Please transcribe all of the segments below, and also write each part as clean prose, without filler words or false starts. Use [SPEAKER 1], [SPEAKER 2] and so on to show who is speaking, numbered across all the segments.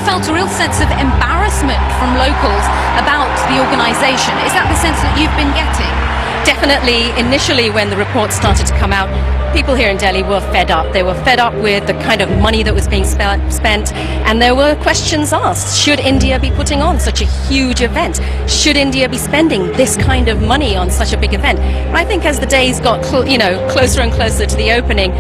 [SPEAKER 1] felt a real sense of embarrassment from locals about the organisation. Is that the sense that you've been getting?
[SPEAKER 2] Definitely, initially when the report started to come out, people here in Delhi were fed up. They were fed up with the kind of money that was being spent, and there were questions asked. Should India be putting on such a huge event? Should India be spending this kind of money on such a big event? But I think as the days got closer and closer to the opening,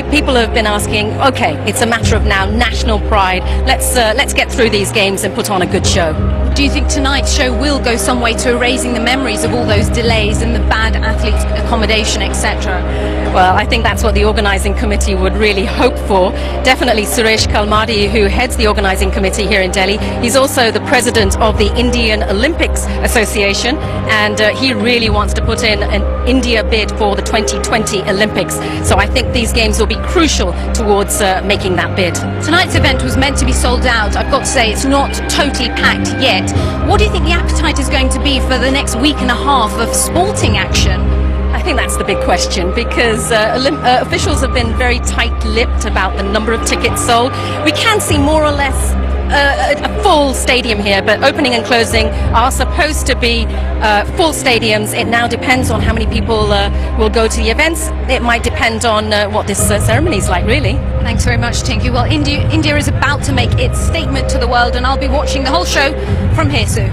[SPEAKER 2] people have been asking, okay, it's a matter of now national pride. Let's get through these games and put on a good show.
[SPEAKER 1] Do you think tonight's show will go some way to erasing the memories of all those delays and the bad athlete accommodation, etc.?
[SPEAKER 2] Well, I think that's what the organising committee would really hope for. Definitely Suresh Kalmadi, who heads the organising committee here in Delhi, he's also the president of the Indian Olympics Association, and he really wants to put in an India bid for the 2020 Olympics. So I think these games will be crucial towards making that bid.
[SPEAKER 1] Tonight's event was meant to be sold out. I've got to say it's not totally packed yet. What do you think the appetite is going to be for the next week and a half of sporting action?
[SPEAKER 2] I think that's the big question, because officials have been very tight-lipped about the number of tickets sold. We can see more or less a full stadium here, but opening and closing are supposed to be full stadiums. It now depends on how many people will go to the events. It might depend on what this ceremony is like, really.
[SPEAKER 1] Thanks very much, Tinku. Well, India is about to make its statement to the world, and I'll be watching the whole show from here soon.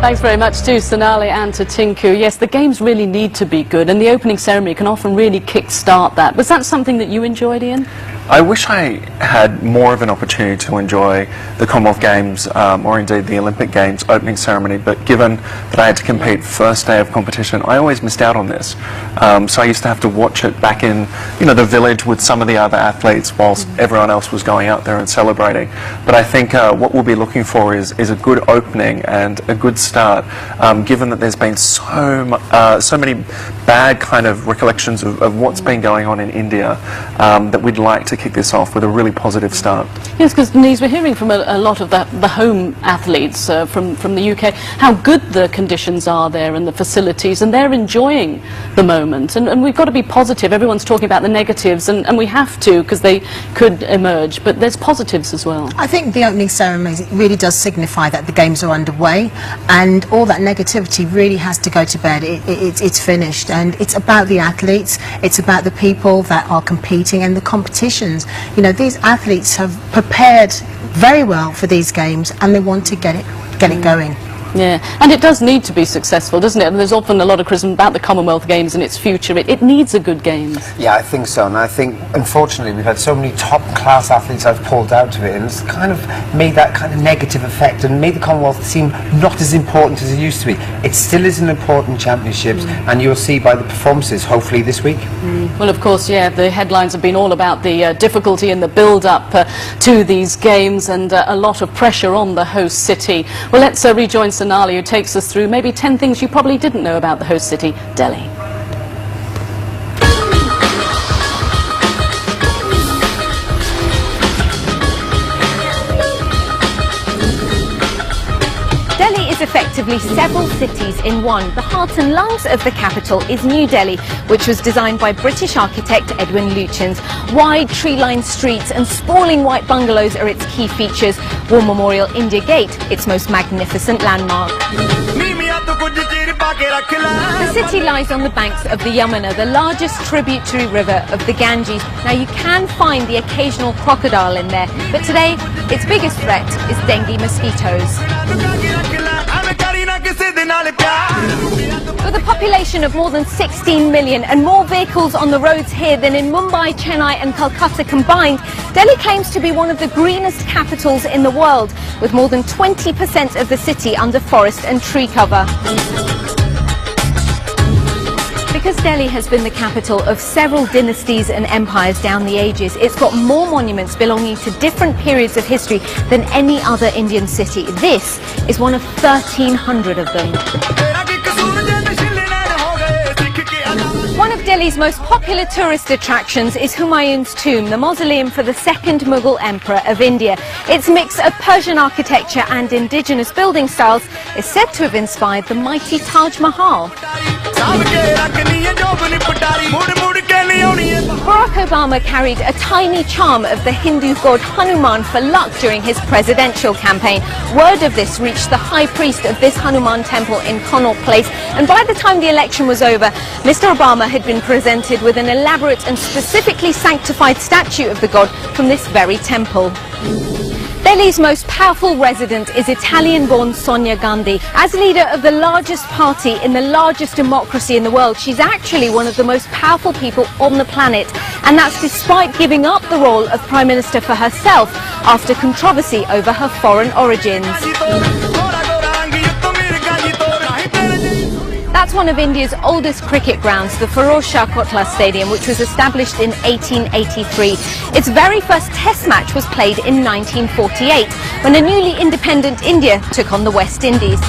[SPEAKER 3] Thanks very much to Sonali and to Tinku. Yes, the games really need to be good, and the opening ceremony can often really kick-start that. Was that something that you enjoyed, Ian?
[SPEAKER 4] I wish I had more of an opportunity to enjoy the Commonwealth Games or indeed the Olympic Games opening ceremony, but given that I had to compete first day of competition, I always missed out on this. So I used to have to watch it back in the village with some of the other athletes whilst everyone else was going out there and celebrating. But I think what we'll be looking for is a good opening and a good start, given that there's been so many bad kind of recollections of what's been going on in India, that we'd like to kick this off with a really positive start.
[SPEAKER 3] Yes, because Denise, we're hearing from a lot of the home athletes from the UK how good the conditions are there and the facilities, and they're enjoying the moment. And we've got to be positive. Everyone's talking about the negatives, and we have to, because they could emerge, but there's positives as well.
[SPEAKER 5] I think the opening ceremony really does signify that the games are underway, and all that negativity really has to go to bed. It's finished, and it's about the athletes, it's about the people that are competing and the competitions. These athletes have prepared very well for these games, and they want to get it going.
[SPEAKER 3] Yeah, and it does need to be successful, doesn't it? And there's often a lot of criticism about the Commonwealth Games and its future. It needs a good games.
[SPEAKER 6] Yeah, I think so, and I think, unfortunately, we've had so many top-class athletes I've pulled out of it, and it's kind of made that kind of negative effect and made the Commonwealth seem not as important as it used to be. It still is an important championships, and you'll see by the performances, hopefully, this week.
[SPEAKER 3] Well, of course, yeah, the headlines have been all about the difficulty in the build-up to these games, and a lot of pressure on the host city. Well, let's rejoin Sonali, who takes us through maybe 10 things you probably didn't know about the host city, Delhi.
[SPEAKER 1] Delhi is effectively several cities in one. The heart and lungs of the capital is New Delhi, which was designed by British architect Edwin Lutyens. Wide tree-lined streets and sprawling white bungalows are its key features. War Memorial India Gate, its most magnificent landmark. The city lies on the banks of the Yamuna, the largest tributary river of the Ganges. Now, you can find the occasional crocodile in there, but today its biggest threat is dengue mosquitoes. With a population of more than 16 million and more vehicles on the roads here than in Mumbai, Chennai and Calcutta combined, Delhi claims to be one of the greenest capitals in the world, with more than 20% of the city under forest and tree cover. Because Delhi has been the capital of several dynasties and empires down the ages, it's got more monuments belonging to different periods of history than any other Indian city. This is one of 1,300 of them. One of Delhi's most popular tourist attractions is Humayun's tomb, the mausoleum for the second Mughal emperor of India. Its mix of Persian architecture and indigenous building styles is said to have inspired the mighty Taj Mahal. Barack Obama carried a tiny charm of the Hindu god Hanuman for luck during his presidential campaign. Word of this reached the high priest of this Hanuman temple in Connaught Place, and by the time the election was over, Mr. Obama had been presented with an elaborate and specifically sanctified statue of the god from this very temple. Delhi's most powerful resident is Italian-born Sonia Gandhi. As leader of the largest party in the largest democracy in the world, she's actually one of the most powerful people on the planet. And that's despite giving up the role of Prime Minister for herself after controversy over her foreign origins. That's one of India's oldest cricket grounds, the Firozshah Kotla Stadium, which was established in 1883. Its very first test match was played in 1948, when a newly independent India took on the West Indies.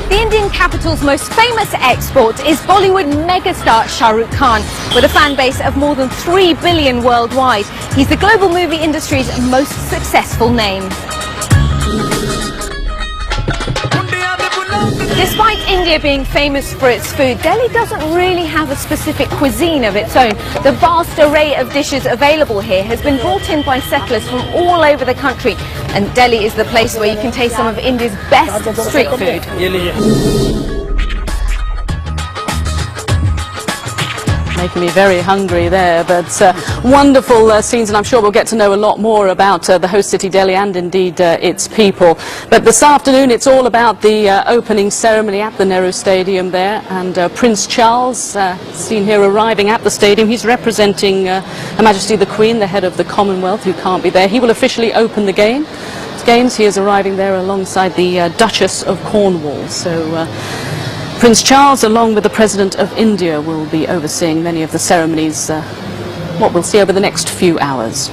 [SPEAKER 1] The Indian capital's most famous export is Bollywood megastar Shah Rukh Khan, with a fan base of more than 3 billion worldwide. He's the global movie industry's most successful name. Despite India being famous for its food, Delhi doesn't really have a specific cuisine of its own. The vast array of dishes available here has been brought in by settlers from all over the country, and Delhi is the place where you can taste some of India's best street food.
[SPEAKER 3] Making me very hungry there, but wonderful scenes, and I'm sure we'll get to know a lot more about the host city Delhi and indeed its people. But this afternoon it's all about the opening ceremony at the Nehru Stadium there, and Prince Charles, seen here arriving at the stadium. He's representing Her Majesty the Queen, the head of the Commonwealth, who can't be there. He will officially open the games. He is arriving there alongside the Duchess of Cornwall. So Prince Charles, along with the President of India, will be overseeing many of the ceremonies, what we'll see over the next few hours.